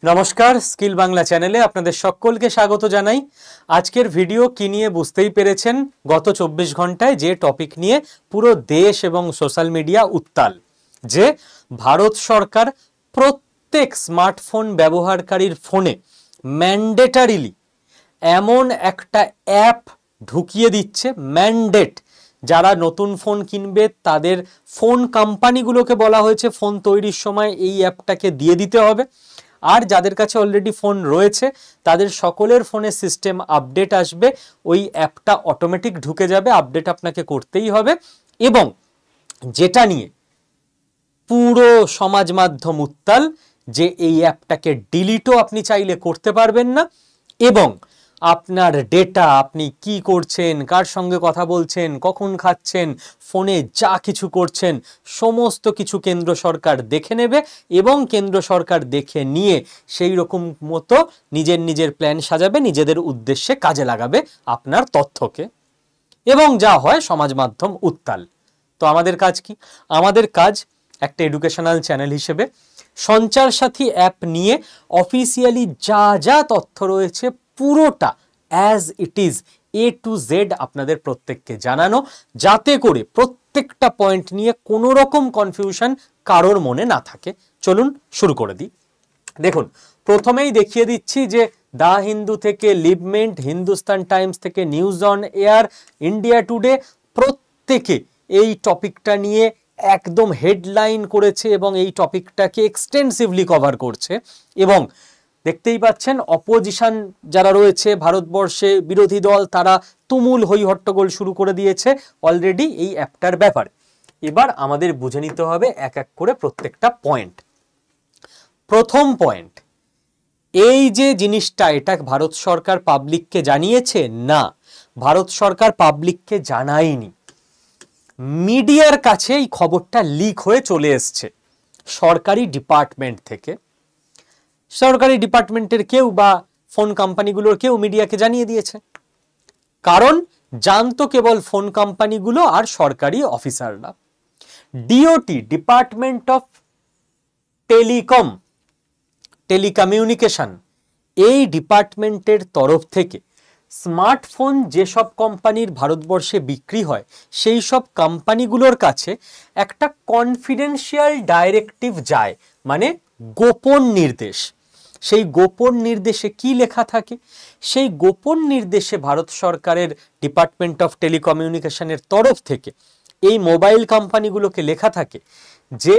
নমস্কার, স্কিল বাংলা চ্যানেলে আপনাদের সকলকে স্বাগত জানাই। আজকের ভিডিও কি নিয়ে বুঝতেই পেরেছেন। গত 24 ঘন্টায় যে টপিক নিয়ে পুরো দেশ এবং সোশ্যাল মিডিয়া উত্তাল, যে ভারত সরকার প্রত্যেক স্মার্টফোন ব্যবহারকারীর ফোনে ম্যান্ডেটারিলি এমন একটা অ্যাপ ঢুকিয়ে দিচ্ছে, ম্যান্ডেট। যারা নতুন ফোন কিনবে তাদের ফোন কোম্পানিগুলোকে বলা হয়েছে ফোন তৈরির সময় এই অ্যাপটাকে দিয়ে দিতে হবে। আর যাদের কাছে অলরেডি ফোন রয়েছে তাদের সকলের ফোনে সিস্টেম আপডেট আসবে, ওই অ্যাপটা অটোমেটিক ঢুকে যাবে, আপডেট আপনাকে করতেই হবে। এবং যেটা নিয়ে পুরো সমাজ মাধ্যম উত্তাল, যে এই অ্যাপটাকে ডিলিটও আপনি চাইলে করতে পারবেন না, এবং আপনার ডেটা, আপনি কি করছেন, কার সঙ্গে কথা বলছেন, কখন খাচ্ছেন, ফোনে যা কিছু করছেন সমস্ত কিছু কেন্দ্র সরকার দেখে নেবে, এবং কেন্দ্র সরকার দেখে নিয়ে সেই রকম মতো নিজের প্ল্যান সাজাবে, নিজেদের উদ্দেশ্যে কাজে লাগাবে আপনার তথ্যকে। এবং যা হয় সমাজ মাধ্যম উত্তাল। তো আমাদের কাজ কি? আমাদের কাজ একটা এডুকেশনাল চ্যানেল হিসেবে সঞ্চার সাথী অ্যাপ নিয়ে অফিসিয়ালি যা যা তথ্য রয়েছে পুরোটা as it is A to Z আপনাদের প্রত্যেককে জানানো, যাতে করে প্রত্যেকটা পয়েন্ট নিয়ে কোনো রকম কনফিউশন কারোর মনে না থাকে। চলুন শুরু করে দিই। দেখুন, প্রথমেই দেখিয়ে দিচ্ছি যে দা হিন্দু থেকে লিভমেন্ট, হিন্দুস্তান টাইমস থেকে news on air, India today প্রত্যেকে এই টপিকটা নিয়ে একদম হেডলাইন করেছে এবং এই টপিকটাকে এক্সটেন্সিভলি কভার করছে। এবং দেখতেই পাচ্ছেন অপোজিশন যারা রয়েছে ভারতবর্ষে, বিরোধী দল, তারা তুমুল হই হট্টগোল শুরু করে দিয়েছে অলরেডি এই অ্যাপটার ব্যাপারে। এবার আমাদের বুঝে নিতে হবে এক এক করে প্রত্যেকটা পয়েন্ট। প্রথম পয়েন্ট, এই যে জিনিসটা, এটা ভারত সরকার পাবলিককে জানিয়েছে? না, ভারত সরকার পাবলিককে জানায়নি। মিডিয়ার কাছে এই খবরটা লিক হয়ে চলে এসছে সরকারি ডিপার্টমেন্ট থেকে। সরকারি ডিপার্টমেন্টের কেউ বা ফোন কোম্পানিগুলোর কেউ মিডিয়াকে জানিয়ে দিয়েছে, কারণ জানতো কেবল ফোন কোম্পানিগুলো আর সরকারি অফিসাররা। ডিওটি, ডিপার্টমেন্ট অফ টেলিকমিউনিকেশন, এই ডিপার্টমেন্টের তরফ থেকে স্মার্টফোন যেসব কোম্পানির ভারতবর্ষে বিক্রি হয় সেই সব কোম্পানিগুলোর কাছে একটা কনফিডেন্সিয়াল ডাইরেক্টিভ যায়, মানে গোপন নির্দেশ। সেই গোপন নির্দেশে কি লেখা থাকে? সেই গোপন নির্দেশে ভারত সরকারের ডিপার্টমেন্ট অফ টেলিকমিউনিকেশনের তরফ থেকে এই মোবাইল কোম্পানিগুলোকে লেখা থাকে যে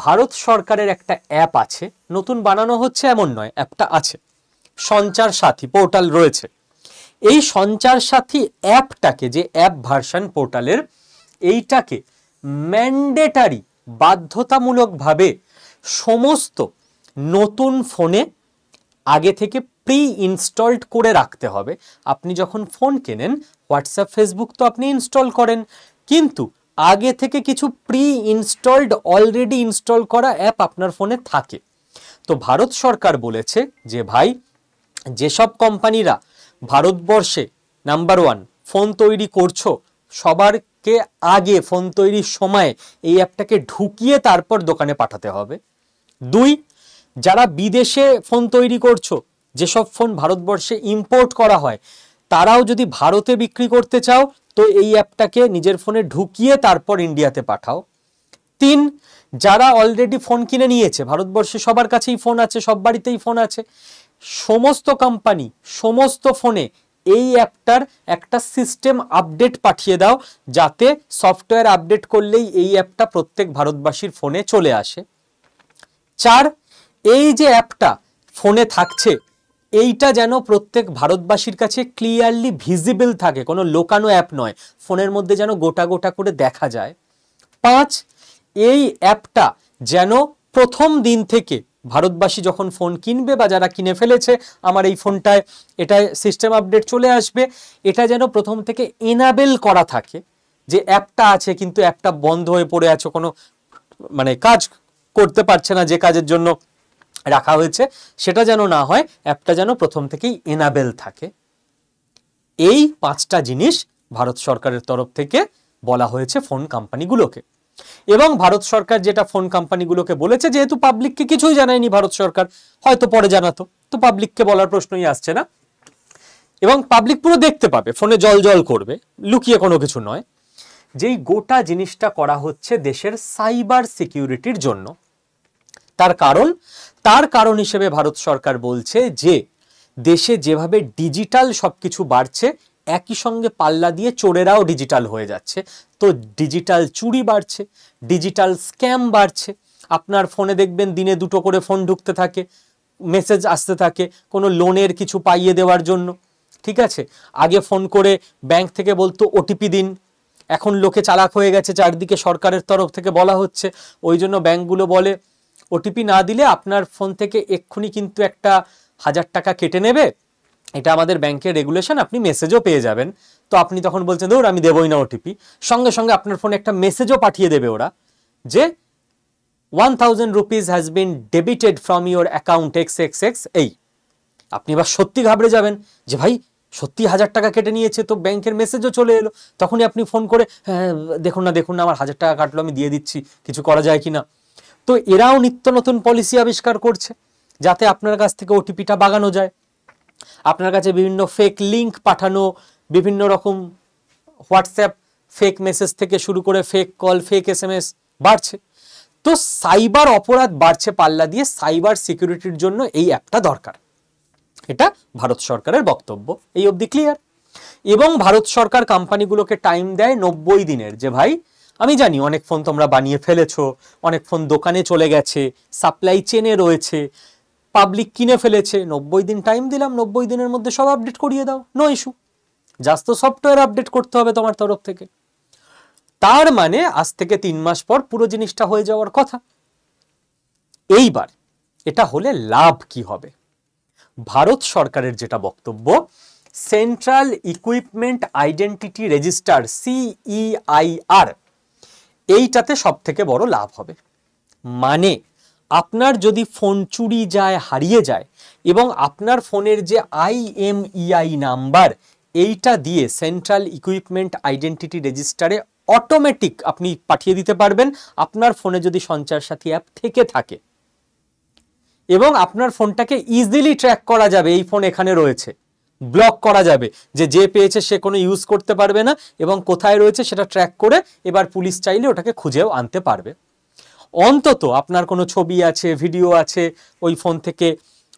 ভারত সরকারের একটা অ্যাপ আছে, নতুন বানানো হচ্ছে এমন নয়, অ্যাপটা আছে, সঞ্চার সাথী পোর্টাল রয়েছে। এই সঞ্চার সাথী অ্যাপটাকে, যে অ্যাপ ভার্সন পোর্টালের, এইটাকে ম্যান্ডেটারি, বাধ্যতামূলকভাবে সমস্ত নতুন ফোনে আগে থেকে প্রি ইনস্টলড করে রাখতে হবে। আপনি যখন ফোন কেনেন হোয়াটসঅ্যাপ, ফেসবুক তো আপনি ইনস্টল করেন, কিন্তু আগে থেকে কিছু প্রি ইনস্টলড, অলরেডি ইনস্টল করা অ্যাপ আপনার ফোনে থাকে। তো ভারত সরকার বলেছে যে ভাই, যেসব কোম্পানিরা ভারতবর্ষে নাম্বার 1 ফোন তৈরি করছো, সবারকে আগে ফোন তৈরির সময় এই অ্যাপটাকে ঢুকিয়ে তারপর দোকানে পাঠাতে হবে। 2, যারা বিদেশে ফোন তৈরি করছো, যেসব ফোন ভারতবর্ষে ইম্পোর্ট করা হয়, তারাও যদি ভারতে বিক্রি করতে চাও তো এই অ্যাপটাকে নিজের ফোনে ঢুকিয়ে তারপর ইন্ডিয়াতে পাঠাও। 3, যারা অলরেডি ফোন কিনে নিয়েছে, ভারতবর্ষে সবার কাছেই ফোন আছে, সব বাড়িতেই ফোন আছে, সমস্ত কোম্পানি সমস্ত ফোনে এই অ্যাপটার একটা সিস্টেম আপডেট পাঠিয়ে দাও, যাতে সফটওয়্যার আপডেট করলেই এই অ্যাপটা প্রত্যেক ভারতবাসীর ফোনে চলে আসে। 4, এই যে অ্যাপটা ফোনে থাকছে এইটা যেন প্রত্যেক ভারতবাসীর কাছে ক্লিয়ারলি ভিজিবল থাকে, কোনো লোকানো অ্যাপ নয়, ফোনের মধ্যে যেন গোটা গোটা করে দেখা যায়। 5, এই অ্যাপটা যেন প্রথম দিন থেকে ভারতবাসী যখন ফোন কিনবে বা যারা কিনে ফেলেছে, আমার এই ফোনটায় এটা সিস্টেম আপডেট চলে আসবে, এটা যেন প্রথম থেকে এনাবেল করা থাকে, যে অ্যাপটা আছে কিন্তু অ্যাপটা বন্ধ হয়ে পড়ে আছে, কোনো মানে কাজ করতে পারছে না যে কাজের জন্য রাখা হয়েছে, সেটা যেন না হয়, অ্যাপটা যেন প্রথম থেকেই এনাবেল থাকে। এই 5টা জিনিস ভারত সরকারের তরফ থেকে বলা হয়েছে ফোন কোম্পানিগুলোকে। এবং ভারত সরকার যেটা ফোন কোম্পানিগুলোকে বলেছে, যেহেতু পাবলিককে কিছুই জানায়নি ভারত সরকার, হয়তো পরে জানাতো, তো পাবলিককে বলার প্রশ্নই আসছে না, এবং পাবলিক পুরো দেখতে পাবে, ফোনে জল জল করবে, লুকিয়ে কোনো কিছু নয়, যেই গোটা জিনিসটা করা হচ্ছে দেশের সাইবার সিকিউরিটির জন্য। তার কারণ হিসেবে ভারত সরকার বলছে যে দেশে যেভাবে ডিজিটাল সবকিছু বাড়ছে, একই সঙ্গে পাল্লা দিয়ে চোরেরাও ডিজিটাল হয়ে যাচ্ছে, তো ডিজিটাল চুরি বাড়ছে, ডিজিটাল স্ক্যাম বাড়ছে। আপনার ফোনে দেখবেন দিনে 2টো করে ফোন ঢুকতে থাকে, মেসেজ আসতে থাকে কোনো লোনের কিছু পাইয়ে দেওয়ার জন্য, ঠিক আছে? আগে ফোন করে ব্যাংক থেকে বলতো ওটিপি দিন, এখন লোকে চালাক হয়ে গেছে, চারদিকে সরকারের তরফ থেকে বলা হচ্ছে, ওই জন্য ব্যাংকগুলো বলে ওটিপি না দিলে আপনার ফোন থেকে এক্ষুনি কিন্তু একটা 1000 টাকা কেটে নেবে, এটা আমাদের ব্যাংকের রেগুলেশন, আপনি মেসেজও পেয়ে যাবেন। তো আপনি তখন বলছেন ধর আমি দেবই না ওটিপি, সঙ্গে সঙ্গে আপনার ফোনে একটা মেসেজও পাঠিয়ে দেবে ওরা যে 1000 rupees has been debited from your account XXX। এই আপনি এবার সত্যি ঘাবড়ে যাবেন যে ভাই সত্যি 1000 টাকা কেটে নিয়েছে, তো ব্যাংকের মেসেজও চলে এলো, তখনই আপনি ফোন করে হ্যাঁ দেখুন না আমার 1000 টাকা কাটলো, আমি দিয়ে দিচ্ছি, কিছু করা যায় কিনা। তো এরাও নিত্য নতুন পলিসি আবিষ্কার করছে যাতে আপনার কাছ থেকে ওটিপিটা বাগানো যায়, আপনার কাছে বিভিন্ন ফেক লিঙ্ক পাঠানো, বিভিন্ন রকম হোয়াটসঅ্যাপ ফেক মেসেজ থেকে শুরু করে ফেক কল, ফেক SMS বাড়ছে। তো সাইবার অপরাধ বাড়ছে পাল্লা দিয়ে, সাইবার সিকিউরিটির জন্য এই অ্যাপটা দরকার, এটা ভারত সরকারের বক্তব্য। এই অবধি ক্লিয়ার? এবং ভারত সরকার কোম্পানিগুলোকে টাইম দেয় 90 দিনের, যে ভাই আমি জানি অনেক ফোন তোমরা বানিয়ে ফেলেছো, অনেক ফোন দোকানে চলে গেছে, সাপ্লাই চেনে রয়েছে, পাবলিক কিনে ফেলেছে, 90 দিন টাইম দিলাম, 90 দিনের মধ্যে সব আপডেট করিয়ে দাও, নো ইস্যু, জাস্ট তো সফটওয়্যার আপডেট করতে হবে তোমার তরফ থেকে। তার মানে আজ থেকে 3 মাস পর পুরো জিনিসটা হয়ে যাওয়ার কথা। এইবার এটা হলে লাভ কি হবে? ভারত সরকারের যেটা বক্তব্য, central equipment identity register CEIR, এইটাতে সব থেকে বড় লাভ হবে। মানে আপনার যদি ফোন চুরি যায়, হারিয়ে যায়, এবং আপনার ফোনের যে IMEI নাম্বার, এইটা দিয়ে সেন্ট্রাল ইকুইপমেন্ট আইডেন্টিটি রেজিস্টারে অটোমেটিক আপনি পাঠিয়ে দিতে পারবেন আপনার ফোনে যদি সঞ্চার সাথী অ্যাপ থেকে থাকে, এবং আপনার ফোনটাকে ইজিলি ট্র্যাক করা যাবে, এই ফোন এখানে রয়েছে, ব্লক করা যাবে, যে পেয়েছে সে কোনো ইউজ করতে পারবে না, এবং কোথায় রয়েছে সেটা ট্র্যাক করে এবার পুলিশ চাইলে ওটাকে খুঁজেও আনতে পারবে। অন্তত আপনার কোনো ছবি আছে, ভিডিও আছে, ওই ফোন থেকে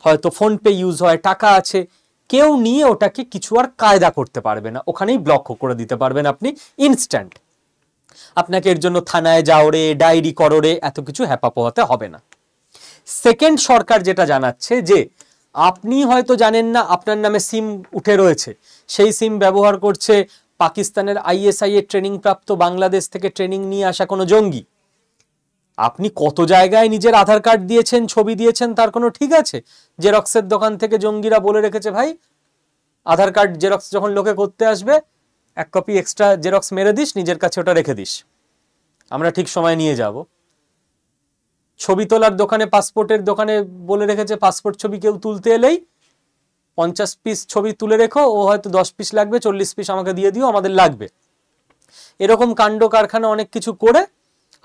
হয়তো ফোনপে ইউজ হয়, টাকা আছে, কেউ নিয়ে ওটাকে কিছু আর কায়দা করতে পারবে না, ওখানেই ব্লক করে দিতে পারবেন আপনি ইনস্ট্যান্ট। আপনাকে এর জন্য থানায় যাও রে, ডায়েরি করো রে, এত কিছু হ্যাপা পোহাতে হবে না। সেকেন্ড, সরকার যেটা জানাচ্ছে যে আপনি হয়তো জানেন না আপনার নামে সিম উঠে রয়েছে, সেই সিম ব্যবহার করছে পাকিস্তানের ISI এর ট্রেনিং প্রাপ্ত, বাংলাদেশ থেকে ট্রেনিং নিয়ে আসা কোনো জঙ্গি। আপনি কত জায়গায় নিজের আধার কার্ড দিয়েছেন, ছবি দিয়েছেন, তার কোনো ঠিক আছে? জেরক্সের দোকান থেকে জঙ্গিরা বলে রেখেছে ভাই আধার কার্ড জেরক্স যখন লোকে করতে আসবে 1 কপি এক্সট্রা জেরক্স মেরে দিস, নিজের কাছে ওটা রেখে দিস, আমরা ঠিক সময় নিয়ে যাব। ছবি তোলার দোকানে, পাসপোর্টের দোকানে বলে রেখেছে পাসপোর্ট ছবি কেউ তুলতে এলেই 50 পিস ছবি তুলে রেখো, ও হয়তো 10 পিস লাগবে, 40 পিস আমাকে দিয়ে দিও, আমাদের লাগবে। এরকম কাণ্ড কারখানা অনেক কিছু করে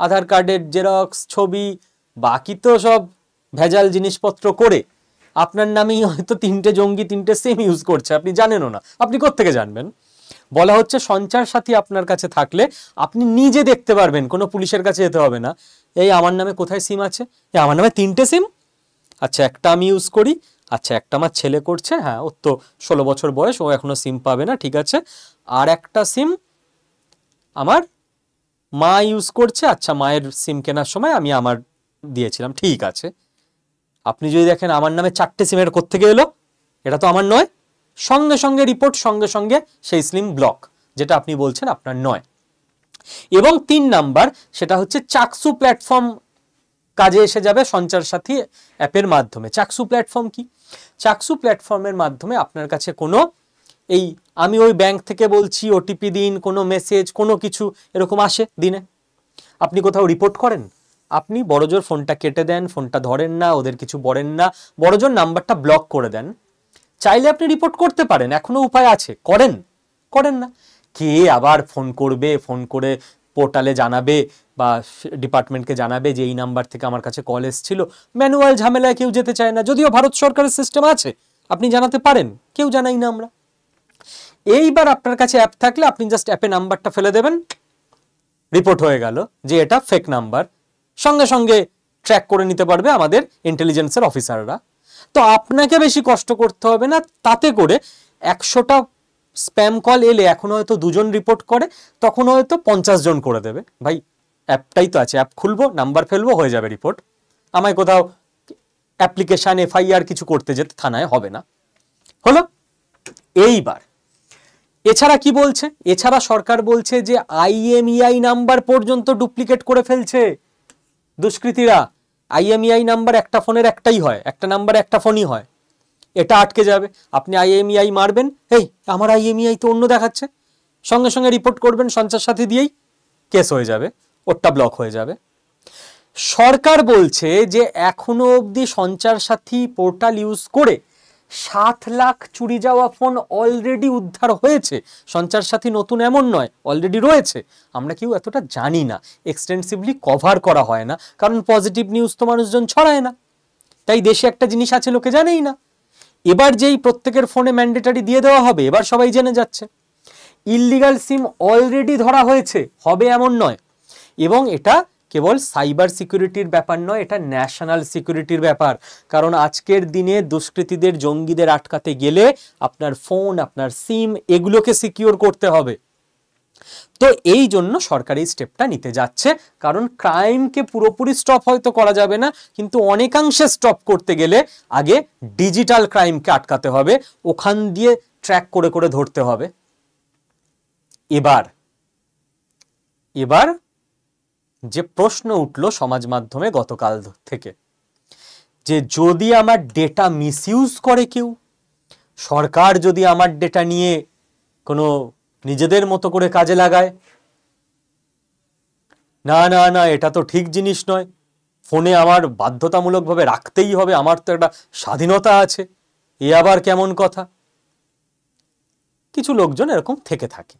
আধার কার্ডের জেরক্স, ছবি, বাকি তো সব ভেজাল জিনিসপত্র করে আপনার নামেই হয়তো 3টে জঙ্গি 3টে সিম ইউজ করছে, আপনি জানেনও না। আপনি কোত্থেকে জানবেন? বলা হচ্ছে সঞ্চার সাথী আপনার কাছে থাকলে আপনি নিজে দেখতে পারবেন, কোনো পুলিশের কাছে যেতে হবে না। এই আমার নামে কোথায় সিম আছে, এই আমার নামে 3টে সিম, আচ্ছা একটা আমি ইউজ করি, আচ্ছা একটা আমার ছেলে করছে, হ্যাঁ ওর তো 16 বছর বয়স, ও এখনো সিম পাবে না, ঠিক আছে, আর একটা সিম আমার মা ইউজ করছে, আচ্ছা মায়ের সিম কেনার সময় আমি আমার দিয়েছিলাম, ঠিক আছে। আপনি যদি দেখেন আমার নামে 4টে সিমের কোত্থেকে এলো, এটা তো আমার নয়, সঙ্গে সঙ্গে রিপোর্ট, সঙ্গে সঙ্গে সেই সিম ব্লক, যেটা আপনি বলছেন আপনার নয়। এবং 3 নাম্বার, সেটা হচ্ছে চাকসু প্ল্যাটফর্ম কাজে এসে যাবে সঞ্চার সাথী অ্যাপের মাধ্যমে। চাকসু প্ল্যাটফর্ম কি? চাকসু প্ল্যাটফর্মের মাধ্যমে আপনার কাছে কোনো এই আমি ওই ব্যাংক থেকে বলছি ওটিপি দিন, কোনো মেসেজ, কোনো কিছু এরকম আসে দিনে, আপনি কোথাও রিপোর্ট করেন, আপনি বড়জোর ফোনটা কেটে দেন, ফোনটা ধরেন না, ওদের কিছু বলেন না, বড়জোর নাম্বারটা ব্লক করে দেন, চাইলে আপনি রিপোর্ট করতে পারেন, এখনো উপায় আছে, করেন না। কে আবার ফোন করবে, ফোন করে পোর্টালে জানাবে বা ডিপার্টমেন্টকে জানাবে যে এই নাম্বার থেকে আমার কাছে কল এসেছিল। ম্যানুয়াল ঝামেলায় কেউ যেতে চায় না, যদিও ভারত সরকারের সিস্টেম আছে, আপনি জানাতে পারেন, কেউ জানাই না আমরা। এইবার আপনার কাছে অ্যাপ থাকলে আপনি জাস্ট অ্যাপে নাম্বারটা ফেলে দেবেন, রিপোর্ট হয়ে গেল যে এটা ফেক নাম্বার, সঙ্গে সঙ্গে ট্র্যাক করে নিতে পারবে আমাদের ইন্টেলিজেন্সের অফিসাররা। তো আপনাকে বেশি কষ্ট করতে হবে না, তাতে করে 100টা স্প্যাম কল এলে এখন হয়তো 2 জন রিপোর্ট করে, তখন হয়তো 50 জন করে দেবে। ভাই অ্যাপটাই তো আছে, অ্যাপ খুলবো, নাম্বার ফেলবো, হয়ে যাবে রিপোর্ট। আমায় কোথাও অ্যাপ্লিকেশন FIR কিছু করতে যেতে থানায় হবে না। হলো। এইবার এছাড়া কি বলছে? এছাড়া সরকার বলছে যে IMEI নাম্বার পর্যন্ত ডুপ্লিকেট করে ফেলছে দুষ্কৃতীরা। IMEI নাম্বার একটা ফোনের একটাই হয়, একটা নাম্বারে একটা ফোনই হয়, এটা আটকে যাবে। আপনি IMEI মারবেন, এই আমার IMEI তো অন্য দেখাচ্ছে, সঙ্গে সঙ্গে রিপোর্ট করবেন সঞ্চার সাথী দিয়েই, কেস হয়ে যাবে, ওরটা ব্লক হয়ে যাবে। সরকার বলছে যে এখনো অবধি সঞ্চার সাথী পোর্টাল ইউজ করে 7 লাখ চুরি যাওয়া ফোন অলরেডি উদ্ধার হয়েছে। সঞ্চার সাথী নতুন এমন নয়, অলরেডি রয়েছে, আমরা কেউ এতটা জানি না, এক্সটেন্সিভলি কভার করা হয় না, কারণ পজিটিভ নিউজ তো মানুষজন ছড়ায় না, তাই দেশে একটা জিনিস আছে লোকে জানেই না। এবার যেই প্রত্যেকের ফোনে ম্যান্ডেটারি দিয়ে দেওয়া হবে, এবার সবাই জেনে যাচ্ছে। ইললিগাল সিম অলরেডি ধরা হয়েছে, হবে এমন নয়, এবং এটা কেবল সাইবার সিকিউরিটির ব্যাপার নয়, এটা ন্যাশনাল সিকিউরিটির ব্যাপার। কারণ আজকের দিনে দুষ্কৃতীদের, জঙ্গিদের আটকাতে গেলে আপনার ফোন, আপনার সিম, এগুলোকে সিকিউর করতে হবে। তো এই জন্য সরকার এই স্টেপটা নিতে যাচ্ছে, কারণ ক্রাইমকে পুরোপুরি স্টপ হয়তো করা যাবে না, কিন্তু অনেকাংশে স্টপ করতে গেলে আগে ডিজিটাল ক্রাইমকে আটকাতে হবে, ওখান দিয়ে ট্র্যাক করে করে ধরতে হবে। এবার যে প্রশ্ন উঠল সমাজ মাধ্যমে গতকাল থেকে, যে যদি আমার ডেটা মিসইউজ করে কেউ, সরকার যদি আমার ডেটা নিয়ে কোনো নিজেদের মতো করে কাজে লাগায়, না না না, এটা তো ঠিক জিনিস নয়, ফোনে আমার বাধ্যতামূলকভাবে রাখতেই হবে, আমার তো একটা স্বাধীনতা আছে, এ আবার কেমন কথা। কিছু লোকজন এরকম থেকে থাকে,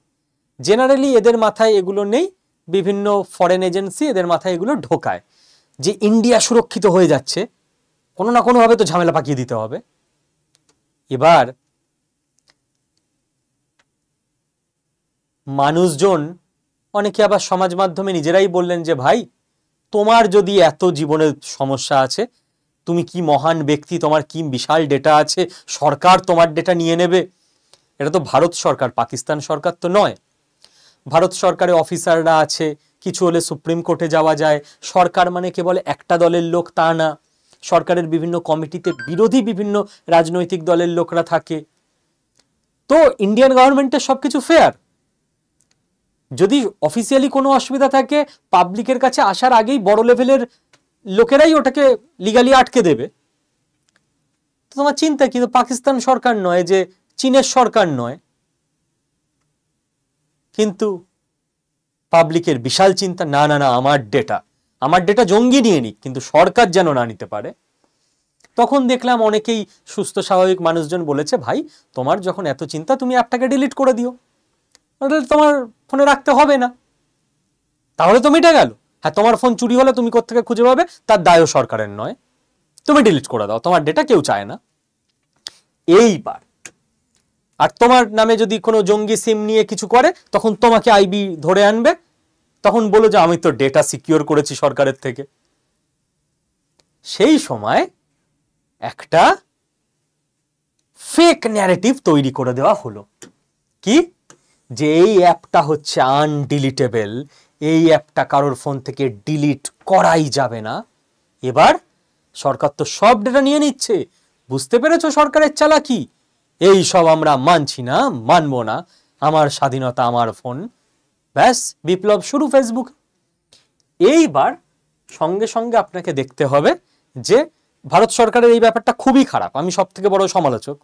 জেনারেলি এদের মাথায় এগুলো নেই, বিভিন্ন ফরেন এজেন্সি এদের মাথায় এগুলো ঢোকায় যে ইন্ডিয়া সুরক্ষিত হয়ে যাচ্ছে, কোনো না কোনোভাবে তো ঝামেলা পাকিয়ে দিতে হবে। এবার মানুষজন অনেকে আবার সমাজ মাধ্যমে নিজেরাই বললেন যে ভাই, তোমার যদি এত জীবনের সমস্যা আছে, তুমি কি মহান ব্যক্তি, তোমার কি বিশাল ডেটা আছে, সরকার তোমার ডেটা নিয়ে নেবে? এটা তো ভারত সরকার, পাকিস্তান সরকার তো নয়। ভারত সরকারে অফিসাররা আছে, কিছু হলে সুপ্রিম কোর্টে যাওয়া যায়। সরকার মানে কেবল একটা দলের লোক তা না, সরকারের বিভিন্ন কমিটিতে বিরোধী বিভিন্ন রাজনৈতিক দলের লোকরা থাকে। তো ইন্ডিয়ান গভর্নমেন্টের সবকিছু ফেয়ার। যদি অফিসিয়ালি কোনো অসুবিধা থাকে, পাবলিকের কাছে আসার আগেই বড় লেভেলের লোকেরাই ওটাকে লিগালি আটকে দেবে। তো তোমার চিন্তা কি? পাকিস্তান সরকার নয়, যে চীনের সরকার নয়, কিন্তু পাবলিকের বিশাল চিন্তা, না না না, আমার ডেটা জঙ্গি নিয়ে নিক, কিন্তু সরকার যেন না নিতে পারে। তখন দেখলাম অনেকেই সুস্থ স্বাভাবিক মানুষজন বলেছে, ভাই তোমার যখন এত চিন্তা, তুমি অ্যাপটাকে ডিলিট করে দিও, তোমার ফোনে রাখতে হবে না, তাহলে তো মিটে গেল। হ্যাঁ, তোমার ফোন চুরি হলে তুমি কোত্থেকে খুঁজে পাবে, তার দায়ও সরকারের নয়, তুমি ডিলিট করে দাও, তোমার ডেটা কেউ চায় না। এইবার আর তোমার নামে যদি কোনো জঙ্গি সিম নিয়ে কিছু করে, তখন তোমাকে আইবি ধরে আনবে, তখন বলো যে আমি তো ডেটা সিকিউর করেছি সরকারের থেকে। সেই সময় একটা ফেক ন্যারেটিভ তৈরি করে দেওয়া হলো, কি যে এই অ্যাপটা হচ্ছে আনডিলিটেবল, এই অ্যাপটা কারোর ফোন থেকে ডিলিট করাই যাবে না। এবার সরকার তো সব ডেটা নিয়ে নিচ্ছে, বুঝতে পেরেছো সরকারের চালাকি? এই সব আমরা মানছি না, মানবো না, আমার স্বাধীনতা, আমার ফোন, ব্যাস বিপ্লব শুরু ফেসবুক। এইবার সঙ্গে সঙ্গে আপনাকে দেখতে হবে যে ভারত সরকারের এই ব্যাপারটা খুবই খারাপ, আমি সব থেকে বড় সমালোচক,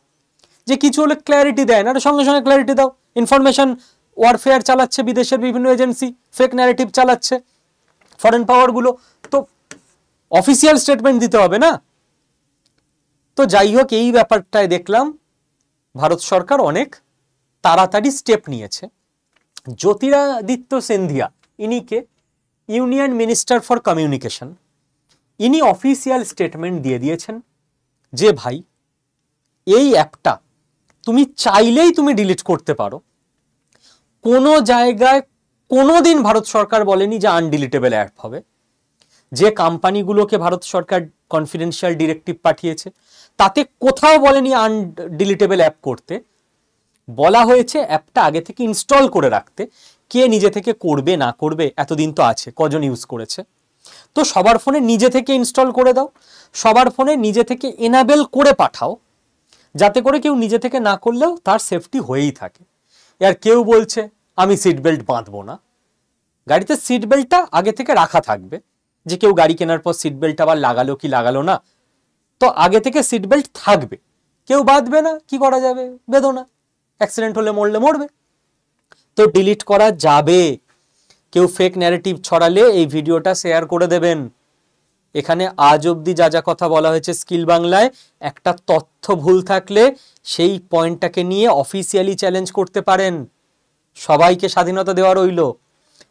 যে কিছু হলে ক্ল্যারিটি দেয় না, সঙ্গে সঙ্গে ক্ল্যারিটি দাও। ইনফরমেশন ওয়ারফেয়ার চালাচ্ছে বিদেশের বিভিন্ন এজেন্সি, ফেক ন্যারেটিভ চালাচ্ছে ফরেন পাওয়ারগুলো, তো অফিসিয়াল স্টেটমেন্ট দিতে হবে না। তো যাই হোক, এই ব্যাপারটায় দেখলাম ভারত সরকার অনেক তাড়াতাড়ি স্টেপ নিয়েছে। জ্যোতিরাদিত্য সিন্ধিয়া, ইনি কে? Union minister for communication. ইনি অফিসিয়াল স্টেটমেন্ট দিয়ে দিয়েছেন যে ভাই এই অ্যাপটা তুমি চাইলেই তুমি ডিলিট করতে পারো, কোনো জায়গায় কোনোদিন ভারত সরকার বলেনি যে আনডিলিটেবল অ্যাপ হবে। যে কোম্পানিগুলোকে ভারত সরকার কনফিডেন্সিয়াল ডিরেক্টিভ পাঠিয়েছে তাতে কোথাও বলেনি আনডিলিটেবল অ্যাপ করতে, বলা হয়েছে অ্যাপটা আগে থেকে ইনস্টল করে রাখতে। কে নিজে থেকে করবে না করবে এতদিন তো আছে, কজন ইউজ করেছে, তো সবার ফোনে নিজে থেকে ইনস্টল করে দাও, সবার ফোনে নিজে থেকে এনাবেল করে পাঠাও, যাতে করে কেউ নিজে থেকে না করলেও তার সেফটি হয়েই থাকে। আর কেউ বলছে আমি সিট বেল্ট বাঁধবো না, গাড়িতে সিট বেল্টটা আগে থেকে রাখা থাকবে, যে কেউ গাড়ি কেনার পর সিট বেল্ট আবার লাগালো কি লাগালো না, তো আগে থেকে সিট বেল্ট থাকবে, কেউ বাঁধবে না, কি করা যাবে, বেঁধো না, অ্যাক্সিডেন্ট হলে মরলে মরবে। তো ডিলিট করা যাবে। কেউ ফেক ন্যারেটিভ ছড়ালে এই ভিডিওটা শেয়ার করে দেবেন। এখানে আজ অবধি যা যা কথা বলা হয়েছে স্কিল বাংলায়, একটা তথ্য ভুল থাকলে সেই পয়েন্টটাকে নিয়ে অফিসিয়ালি চ্যালেঞ্জ করতে পারেন। সবাইকে স্বাধীনতা দেওয়া রইল,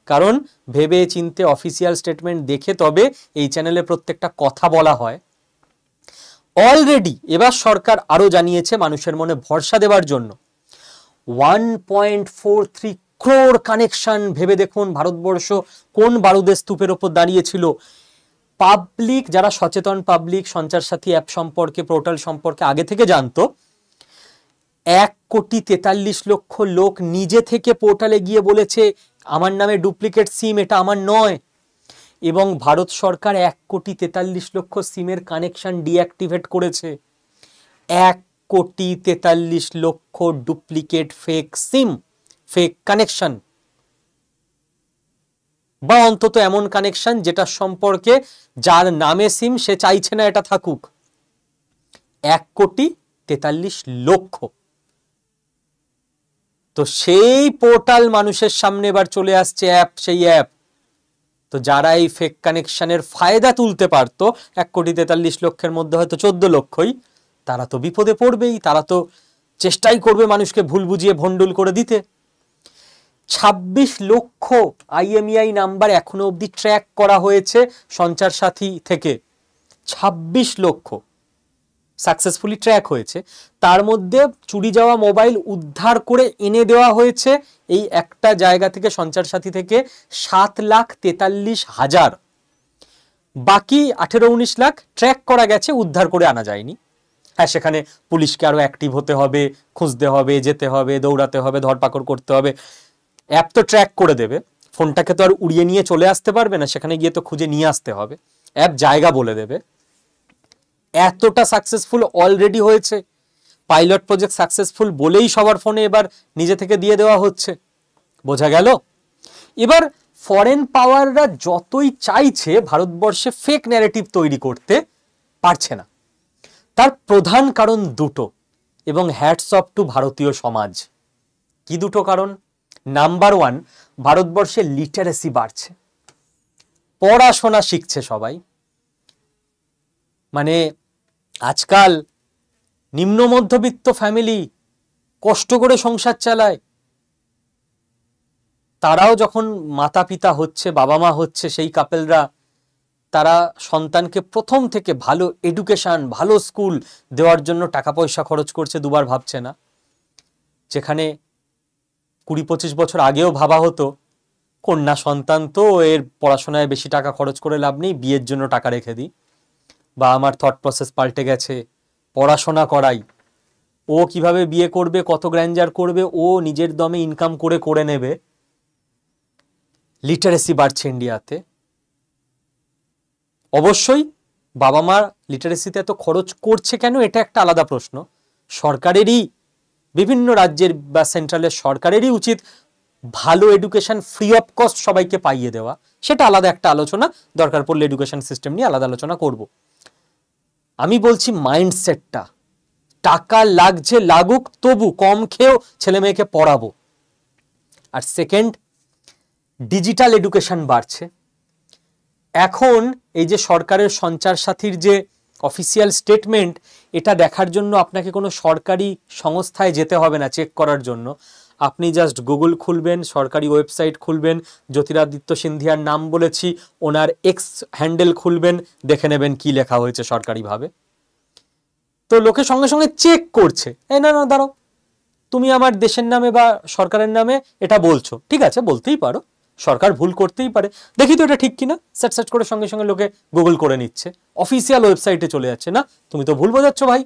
কারণ ভেবে চিনতে অফিসিয়াল স্টেটমেন্ট দেখে তবে এই চ্যানেলে প্রত্যেকটা কথা বলা হয়। অলরেডি এবার সরকার আরো জানিয়েছে মানুষের মনে ভরসা দেওয়ার জন্য 1.43 crore কানেকশন। ভেবে দেখুন ভারতবর্ষ কোন বারুদের স্তূপের ওপর দাঁড়িয়েছিল। পাবলিক, যারা সচেতন পাবলিক সঞ্চার সাথী অ্যাপ সম্পর্কে, পোর্টাল সম্পর্কে আগে থেকে জানতো, 1,43,00,000 লোক নিজে থেকে পোর্টালে গিয়ে বলেছে আমার নামে ডুপ্লিকেট সিম, এটা আমার নয়। এবং ভারত সরকার 1,43,00,000 সিমের কানেকশন ডিঅ্যাক্টিভেট করেছে। 1,43,00,000 ডুপ্লিকেট ফেক সিম, ফেক কানেকশন, বা অন্তত এমন কানেকশন যেটা সম্পর্কে যার নামে সিম সে চাইছে না এটা থাকুক। 1,43,00,000। তো সেই পোর্টাল মানুষের সামনে এবার চলে আসছে অ্যাপ, সেই অ্যাপ। তো যারা এই ফেক কানেকশনের ফায়দা তুলতে পারতো 1,43,00,000 মধ্যে হয়তো 14 লক্ষই, তারা তো বিপদে পড়বেই, তারা তো চেষ্টাই করবে মানুষকে ভুল বুঝিয়ে ভন্ডুল করে দিতে। 26 লক্ষ IMEI নাম্বার এখনো অবধি ট্র্যাক করা হয়েছে সঞ্চার সাথী থেকে। 26 লক্ষ সাকসেসফুলি ট্র্যাক হয়েছে। তার মধ্যে চুরি যাওয়া মোবাইল উদ্ধার করে এনে দেওয়া হয়েছে এই একটা জায়গা থেকে, সঞ্চার সাথী থেকে 7,43,000। বাকি 18-19 লাখ ট্র্যাক করা গেছে, উদ্ধার করে আনা যায়নি। হ্যাঁ, সেখানে পুলিশকে আরো অ্যাক্টিভ হতে হবে, খুঁজতে হবে, যেতে হবে, দৌড়াতে হবে, ধরপাকড় করতে হবে। অ্যাপ তো ট্র্যাক করে দেবে, ফোনটাকে তো আর উড়িয়ে নিয়ে চলে আসতে পারবে না, সেখানে গিয়ে তো খুঁজে নিয়ে আসতে হবে। অ্যাপ জায়গা বলে দেবে। এতটা সাকসেসফুল অলরেডি হয়েছে, পাইলট প্রজেক্ট সাকসেসফুল বলেই সবার ফোনে এবার নিজে থেকে দিয়ে দেওয়া হচ্ছে। বোঝা গেল? এবার ফরেন পাওয়াররা যতই চাইছে ভারতবর্ষে ফেক ন্যারেটিভ তৈরি করতে পারছে না। তার প্রধান কারণ দুটো, এবং হ্যাটস অফ টু ভারতীয় সমাজ। কি দুটো কারণ? নাম্বার 1, ভারতবর্ষে লিটারেসি বাড়ছে, পড়াশোনা শিখছে সবাই। মানে আজকাল নিম্ন মধ্যবিত্ত ফ্যামিলি কষ্ট করে সংসার চালায়, তারাও যখন মাতা পিতা হচ্ছে, বাবা মা হচ্ছে, সেই কাপেলরা তারা সন্তানকে প্রথম থেকে ভালো এডুকেশন, ভালো স্কুল দেওয়ার জন্য টাকা পয়সা খরচ করছে, দুবার ভাবছে না। যেখানে 20-25 বছর আগেও ভাবা হতো কন্যা সন্তান তো এর পড়াশোনায় বেশি টাকা খরচ করে লাভ নেই, বিয়ের জন্য টাকা রেখে দিই। বা আমার থট প্রসেস পাল্টে গেছে, পড়াশোনা করাই, ও কিভাবে বিয়ে করবে, কত গ্র্যান্ডার করবে, ও নিজের দমে ইনকাম করে করে নেবে। লিটারেসি বাড়ছে ইন্ডিয়াতে। অবশ্যই বাবা মা লিটারেসিতে এত খরচ করছে কেন, এটা একটা আলাদা প্রশ্ন। সরকারেরই, বিভিন্ন রাজ্যের বা সেন্ট্রালের সরকারেরই উচিত ভালো এডুকেশন ফ্রি অফ কস্ট সবাইকে পাইয়ে দেওয়া। সেটা আলাদা একটা আলোচনা, দরকার পড়লে এডুকেশন সিস্টেম নিয়ে আলাদা আলোচনা করব। আমি বলছি মাইন্ডসেটটা, টাকা লাগছে লাগুক, তবু কম খেয়েও ছেলে মেয়েকে পড়াবো। আর সেকেন্ড, ডিজিটাল এডুকেশন বাড়ছে। এখন এই যে সরকারের সঞ্চার সাথীর যে অফিসিয়াল স্টেটমেন্ট, এটা দেখার জন্য আপনাকে কোনো সরকারি সংস্থায় যেতে হবে না চেক করার জন্য। আপনি জাস্ট গুগল খুলবেন, সরকারি ওয়েবসাইট খুলবেন, জ্যোতিরাদিত্য সিন্ধিয়ার নাম বলেছি, ওনার এক্স হ্যান্ডেল খুলবেন, দেখে নেবেন কি লেখা হয়েছে সরকারিভাবে। তো লোকে সঙ্গে সঙ্গে চেক করছে, এই না না দাঁড়াও, তুমি আমার দেশের নামে বা সরকারের নামে এটা বলছো, ঠিক আছে বলতেই পারো, সরকার ভুল করতেই পারে, দেখি তো এটা ঠিক কিনা, সার্চ করে সঙ্গে সঙ্গে লোকে গুগল করে নিচ্ছে, অফিসিয়াল ওয়েবসাইটে চলে যাচ্ছে, না তুমি তো ভুল বোঝাচ্ছ ভাই।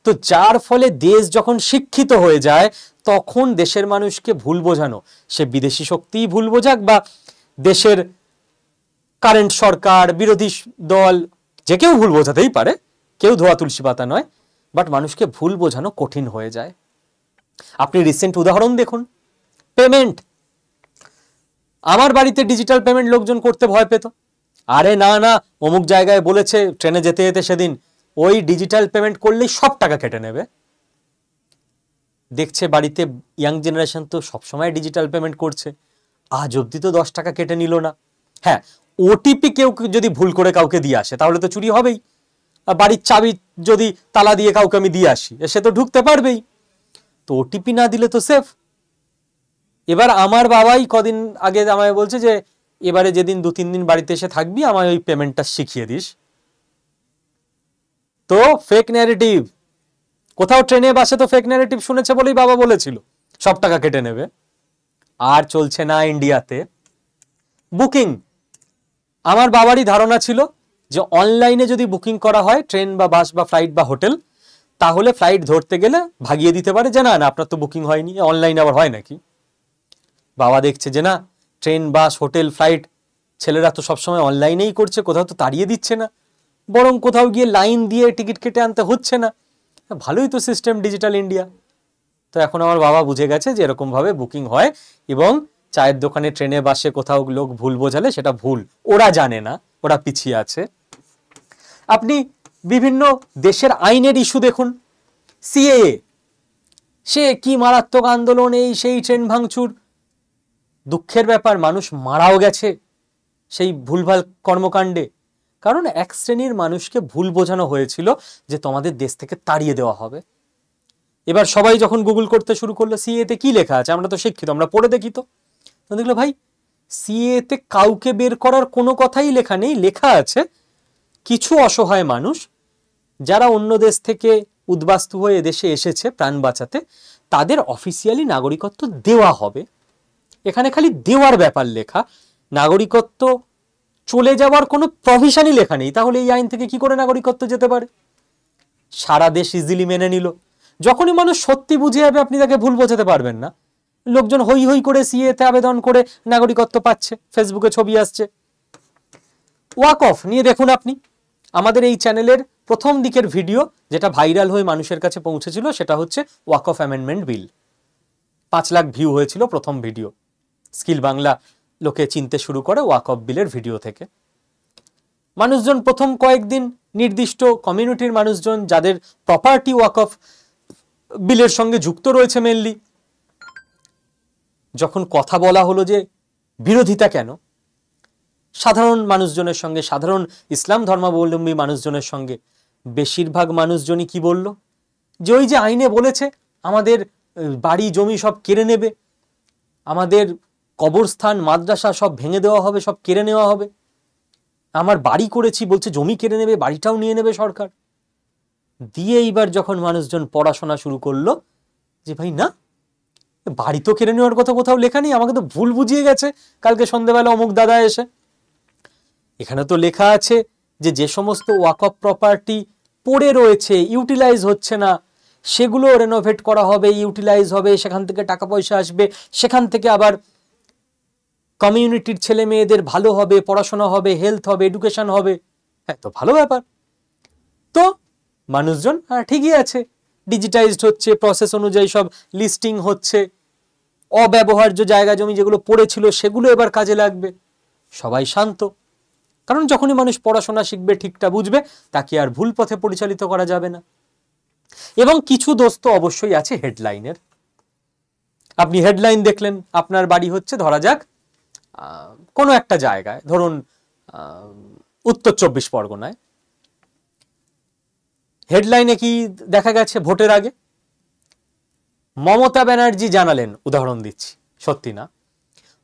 তো যার ফলে দেশ যখন শিক্ষিত হয়ে যায়, তখন দেশের মানুষকে ভুল বোঝানো, সে বিদেশি শক্তিই ভুল বোঝাক বা দেশের কারেন্ট সরকার, বিরোধী দল, যে কেউ ভুল বোঝাতেই পারে, কেউ ধোয়া তুলসী পাতা নয়, বাট মানুষকে ভুল বোঝানো কঠিন হয়ে যায়। আপনি রিসেন্ট উদাহরণ দেখুন, পেমেন্ট, আমার বাড়িতে ডিজিটাল পেমেন্ট লোকজন করতে ভয় পেত, আরে না না অমুক জায়গায় বলেছে ট্রেনে যেতে যেতে সেদিন, ওই ডিজিটাল পেমেন্ট করলেই সব টাকা কেটে নেবে। দেখছে বাড়িতে ইয়াং জেনারেশন তো সবসময় ডিজিটাল পেমেন্ট করছে, আজ অব্দি তো 10 টাকা কেটে নিল না। হ্যাঁ, ওটিপি কেউ যদি ভুল করে কাউকে দিয়ে আসে তাহলে তো চুরি হবেই, বাড়ির চাবি যদি তালা দিয়ে কাউকে আমি দিয়ে আসি, সে তো ঢুকতে পারবেই, তো ওটিপি না দিলে তো সেফ। এবার আমার বাবাই কদিন আগে আমায় বলছে যে এবারে যেদিন 2-3 দিন বাড়িতে এসে থাকবি আমায় ওই পেমেন্টটা শিখিয়ে দিস। তো ফেক ন্যারেটিভ, কোথাও ট্রেনে বাসে তো ফেক ন্যারেটিভ শুনেছে বলেই বাবা বলেছিল সব টাকা কেটে নেবে। আর চলছে না ইন্ডিয়াতে বুকিং, আমার বাবারই ধারণা ছিল যে অনলাইনে যদি বুকিং করা হয় ট্রেন বা বাস বা ফ্লাইট বা হোটেল, তাহলে ফ্লাইট ধরতে গেলে ভাগিয়ে দিতে পারে যে না না আপনার তো বুকিং হয়নি, অনলাইনে আবার হয় নাকি। বাবা দেখছে যে না, ট্রেন বাস হোটেল ফ্লাইট ছেলেরা তো সবসময় অনলাইনেই করছে, কোথাও তো তাড়িয়ে দিচ্ছে না, বরং কোথাও গিয়ে লাইন দিয়ে টিকিট কেটে আনতে হচ্ছে না, ভালোই তো সিস্টেম ডিজিটাল ইন্ডিয়া। তো এখন আমার বাবা বুঝে গেছে যে এরকমভাবে বুকিং হয়, এবং চায়ের দোকানে ট্রেনে বাসে কোথাও লোক ভুল বোঝালে সেটা ভুল, ওরা জানে না, ওরা পিছিয়ে আছে। আপনি বিভিন্ন দেশের আইনের ইস্যু দেখুন, সিএএ, সে কি মারাত্মক আন্দোলন, এই সেই ট্রেন ভাঙচুর, দুঃখের ব্যাপার মানুষ মারাও গেছে সেই ভুলভাল কর্মকাণ্ডে, কারণ এক শ্রেণীর মানুষকে ভুল বোঝানো হয়েছিল যে তোমাদের দেশ থেকে তাড়িয়ে দেওয়া হবে। এবার সবাই যখন গুগল করতে শুরু করলো সিএতে কি লেখা আছে, আমরা তো শিক্ষিত, আমরা পড়ে দেখি, তো দেখলো ভাই সিএতে কাউকে বের করার কোনো কথাই লেখা নেই, লেখা আছে কিছু অসহায় মানুষ যারা অন্য দেশ থেকে উদ্বাস্তু হয়ে দেশে এসেছে প্রাণ বাঁচাতে, তাদের অফিসিয়ালি নাগরিকত্ব দেওয়া হবে। এখানে খালি দেওয়ার ব্যাপার লেখা, নাগরিকত্ব চলে যাওয়ার কোনো প্রভিশনই লেখা নেই। তাহলে এই আইন থেকে কি করে নাগরিকত্ব যেতে পারে? সারা দেশ ইজিলি মেনে নিল। যখনই মানুষ সত্যি বুঝে যাবে আপনি তাকে ভুল বোঝাতে পারবেন না। লোকজন হই হই করে সিএতে আবেদন করে নাগরিকত্ব পাচ্ছে, ফেসবুকে ছবি আসছে। ওয়াক অফ নিয়ে দেখুন আপনি, আমাদের এই চ্যানেলের প্রথম দিকের ভিডিও যেটা ভাইরাল হয়ে মানুষের কাছে পৌঁছেছিল সেটা হচ্ছে walk of amendment bill. 5 lakh view হয়েছিল প্রথম ভিডিও। স্কিল বাংলা লোকে চিনতে শুরু করে ওয়াক অফ বিলের ভিডিও থেকে। মানুষজন প্রথম কয়েকদিন নির্দিষ্ট কমিউনিটির মানুষজন যাদের প্রপার্টি ওয়াক অফ বিলের সঙ্গে যুক্ত রয়েছে মেনলি, যখন কথা বলা হলো যে বিরোধিতা কেন, সাধারণ মানুষজনের সঙ্গে, সাধারণ ইসলাম ধর্মাবলম্বী মানুষজনের সঙ্গে বেশিরভাগ মানুষজনই কি বলল, যে ওই যে আইনে বলেছে আমাদের বাড়ি জমি সব কেড়ে নেবে, আমাদের কবরস্থান মাদ্রাসা সব ভেঙে দেওয়া হবে, সব কেড়ে নেওয়া হবে, আমার বাড়ি করেছি বলছে জমি কেড়ে নেবে, বাড়িটাও নিয়ে নেবে সরকার। দিয়ে এইবার যখন মানুষজন পড়াশোনা শুরু করলো যে ভাই না, বাড়ি তো কেড়ে নেওয়ার কথা কোথাও লেখা নেই, আমাকে তো ভুল বুঝিয়ে গেছে কালকে সন্ধ্যেবেলা অমুক দাদা এসে, এখানে তো লেখা আছে যে যে সমস্ত ওয়াক অফ প্রপার্টি পড়ে রয়েছে ইউটিলাইজ হচ্ছে না সেগুলো রেনোভেট করা হবে, ইউটিলাইজ হবে, সেখান থেকে টাকা পয়সা আসবে, সেখান থেকে আবার কমিউনিটির ছেলে মেয়েদের ভালো হবে, পড়াশোনা হবে, হেলথ হবে, এডুকেশন হবে। হ্যাঁ, তো ভালো ব্যাপার। তো মানুষজন হ্যাঁ ঠিকই আছে, ডিজিটাইজড হচ্ছে, প্রসেস অনুযায়ী সব লিস্টিং হচ্ছে, অব্যবহার্য জায়গা জমি যেগুলো পড়েছিল সেগুলো এবার কাজে লাগবে, সবাই শান্ত। কারণ যখনই মানুষ পড়াশোনা শিখবে, ঠিকটা বুঝবে, তাকে আর ভুল পথে পরিচালিত করা যাবে না। এবং কিছু দোষ তো অবশ্যই আছে হেডলাইনের। আপনি হেডলাইন দেখলেন, আপনার বাড়ি হচ্ছে ধরা যাক কোনো একটা জায়গায়, ধরুন উত্তর 24 পরগনায়, হেডলাইনে কি দেখা গেছে ভোটের আগে মমতা ব্যানার্জি জানালেন, উদাহরণ দিচ্ছি, সত্যি না,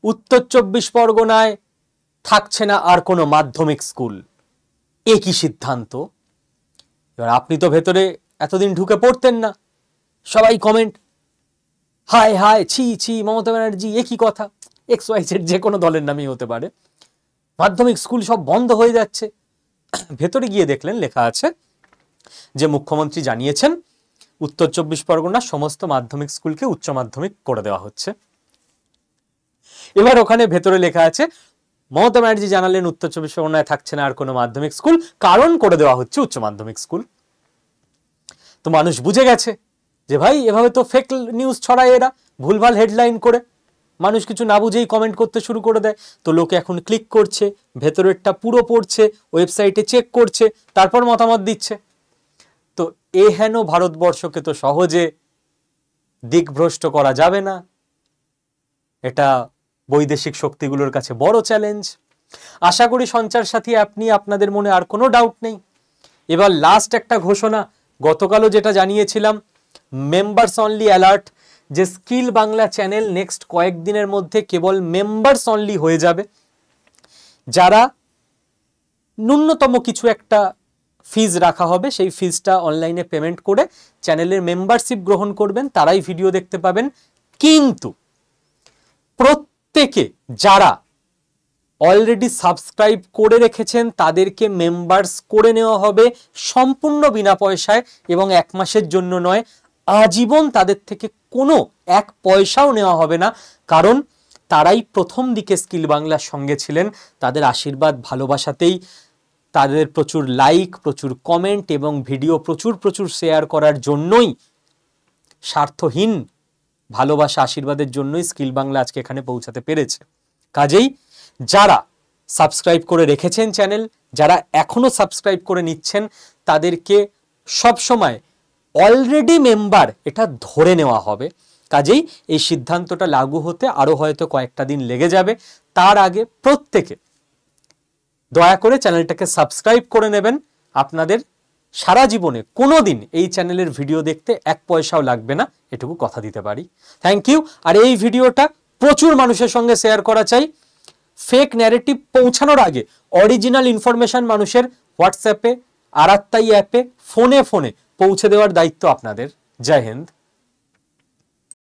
উত্তর 24 পরগনায় থাকছে না আর কোনো মাধ্যমিক স্কুল। একই সিদ্ধান্ত। এবার আপনি তো ভেতরে এতদিন ঢুকে পড়তেন না, সবাই কমেন্ট, হায় হায়, ছি ছি, মমতা ব্যানার্জি একই কথা। XYZ যে কোনো দলের নামই হতে পারে, মাধ্যমিক স্কুল সব বন্ধ হয়ে যাচ্ছে। ভেতরে গিয়ে দেখলেন লেখা আছে যে মুখ্যমন্ত্রী জানিয়েছেন উত্তর 24 পরগনার সমস্ত মাধ্যমিক স্কুলকে উচ্চ মাধ্যমিক করে দেওয়া হচ্ছে। এবার ওখানে ভেতরে লেখা আছে মমতা ব্যানার্জি জানালেন উত্তর 24 পরগনায় থাকছে না আর কোনো মাধ্যমিক স্কুল, কারণ করে দেওয়া হচ্ছে উচ্চ মাধ্যমিক স্কুল। তো মানুষ বুঝে গেছে যে ভাই এভাবে তো ফেক নিউজ ছড়ায় এরা, ভুলভাল হেডলাইন করে মানুষ কিছু না বুঝেই কমেন্ট করতে শুরু করে দেয়। তো লোকে এখন ক্লিক করছে, ভেতরেরটা পুরো পড়ছে, ওয়েবসাইটে চেক করছে, তারপর মতামত দিচ্ছে। তো হেন ভারতবর্ষকে তো সহজে দিকভ্রষ্ট করা যাবে না, এটা বৈদেশিক শক্তিগুলোর কাছে বড় চ্যালেঞ্জ। আশা করি সঞ্চার সাথী অ্যাপ নিয়ে আপনাদের মনে আর কোনো ডাউট নেই। এবার লাস্ট একটা ঘোষণা, গতকালও যেটা জানিয়েছিলাম, মেম্বার্স অনলি অ্যালার্ট, যে স্কিল বাংলা চ্যানেল নেক্সট কয়েকদিনের মধ্যে কেবল মেম্বার্স অনলি হয়ে যাবে। যারা ন্যূনতম কিছু একটা ফিজ রাখা হবে, সেই ফিজটা অনলাইনে পেমেন্ট করে চ্যানেলের মেম্বারশিপ গ্রহণ করবেন, তারাই ভিডিও দেখতে পাবেন। কিন্তু প্রত্যেকে যারা অলরেডি সাবস্ক্রাইব করে রেখেছেন তাদেরকে মেম্বার্স করে নেওয়া হবে সম্পূর্ণ বিনা পয়সায়, এবং 1 মাসের জন্য নয়, আজীবন তাদের থেকে কোনো 1 পয়সাও নেওয়া হবে না। কারণ তারাই প্রথম দিকে স্কিল বাংলার সঙ্গে ছিলেন। তাদের আশীর্বাদ ভালোবাসাতেই, তাদের প্রচুর লাইক, প্রচুর কমেন্ট এবং ভিডিও প্রচুর প্রচুর শেয়ার করার জন্যই, স্বার্থহীন ভালোবাসা আশীর্বাদের জন্যই স্কিল বাংলা আজকে এখানে পৌঁছাতে পেরেছে। কাজেই যারা সাবস্ক্রাইব করে রেখেছেন চ্যানেল, যারা এখনো সাবস্ক্রাইব করে নিচ্ছেন, তাদেরকে সব সময় অলরেডি মেম্বার এটা ধরে নেওয়া হবে। কাজেই এই সিদ্ধান্তটা লাগু হতে আরো হয়তো কয়েকটা দিন লেগে যাবে। তার আগে প্রত্যেকে দয়া করে চ্যানেলটাকে সাবস্ক্রাইব করে নেবেন। আপনাদের সারা জীবনে কোনোদিন এই চ্যানেলের ভিডিও দেখতে 1 পয়সাও লাগবে না, এটুকু কথা দিতে পারি। Thank you. আর এই ভিডিওটা প্রচুর মানুষের সঙ্গে শেয়ার করা চাই। ফেক ন্যারেটিভ পৌঁছানোর আগে অরিজিনাল ইনফরমেশন মানুষের হোয়াটসঅ্যাপে, আরাত্তাই অ্যাপে, ফোনে পৌঁছে দেওয়ার দায়িত্ব আপনাদের। জয় হিন্দ।